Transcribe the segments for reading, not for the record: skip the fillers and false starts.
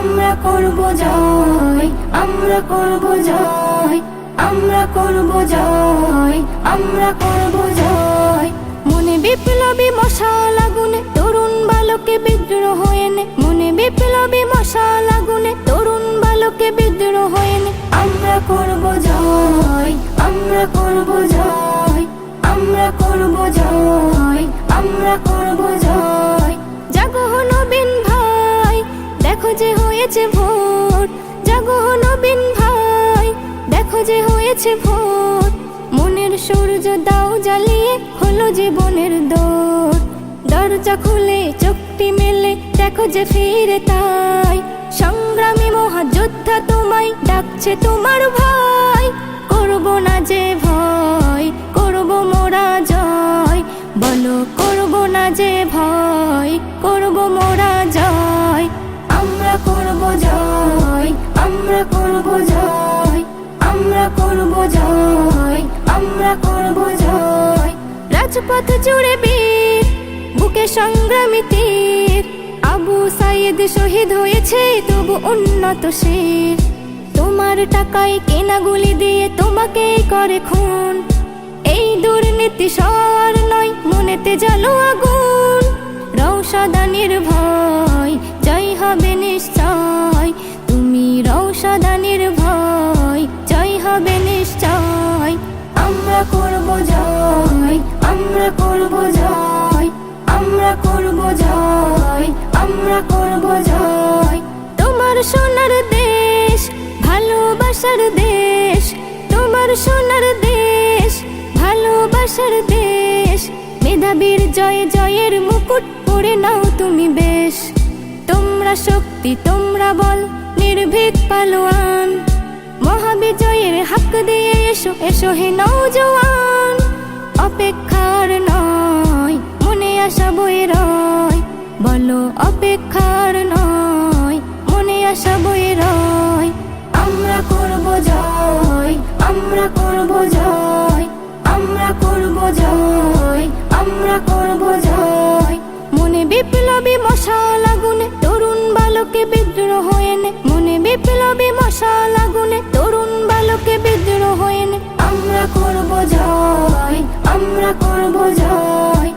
আমরা করব জয়, আমরা করব জয়, আমরা করব জয়, আমরা করব জয়। মনে বিপ্লবী মশাল আগুনে তরুণ বালকে বিদ্রোহ এনে, মনে বিপ্লবী মশাল আগুনে তরুণ বালকে বিদ্রোহ এনে আমরা করব জয়, আমরা করব জয়, আমরা করব জয়, আমরা করব জয়। জাগো নবীন ভাই, দেখো যে হয়েছে ভোর, জাগো নবীন ভাই, দেখো যে হয়েছে ভোর। মনের সূর্য দাও জ্বালিয়ে হলো জীবনের দৌড়। দরজা খুলে চোখটি মেলে দেখো যে ফিরে তাই, সংগ্রামী মহাযোদ্ধা তোমায় ডাকছে তোমার ভাই। করব না যে ভয়, করব মোরা জয়, বলো করব না যে ভয়, করব মোরা জয়। আমরা করব জয়, আমরা করব জয়, আমরা করব জয়, আমরা করব জয়। রাজপথ জুড়ে বীর, বুকে সংগ্রামী তীর, আবু সাইদ শহীদ হয়েছে তবু উন্নত শির। তোমার টাকায় কেনা গুলি দিয়ে তোমাকেই করে খুন, এই দুর্নীতি সর নয় মনেতে জ্বালো আগুন। রৌশাদানির ভয় জয় হবে নিশ্চয়, তুমি রৌশাদানির ভয় জয় হবে নিশ্চয়। আমরা করব জয়, আমরা করব জয়, আমরা করব জয়, আমরা করব জয়। তোমার সোনার দেশ, ভালোবাসার দেশ, তোমার সোনার দেশ, ভালোবাসার দেশ। মেধাবীর জয় জয়ের মুকুট পরে নাও তুমি বেশ। তোমরা শক্তি, তোমরা বল, নির্ভীক পালোয়ান, মহাবিজয়ের হাক দিয়ে এসো, এসো হে নওজোয়ান। অপেক্ষার নয় মনে আশা বয়ে রয়, বলো অপেক্ষার নয় মনে আশা বয়ে রয়। আমরা করব জয়, আমরা করব জয়, আমরা করব জয়, আমরা করব জয়। মনে বিপ্লবী মশাল আগুনে তরুণ বালকে বিদ্রোহ এনে, মনে বিপ্লবী মশাল আগুনে তরুণ বালকে বিদ্রোহ এনে আমরা করব জয়, আমরা করব জয়,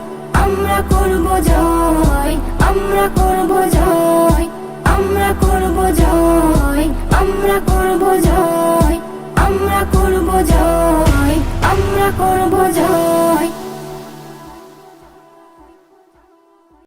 আমরা করব জয়,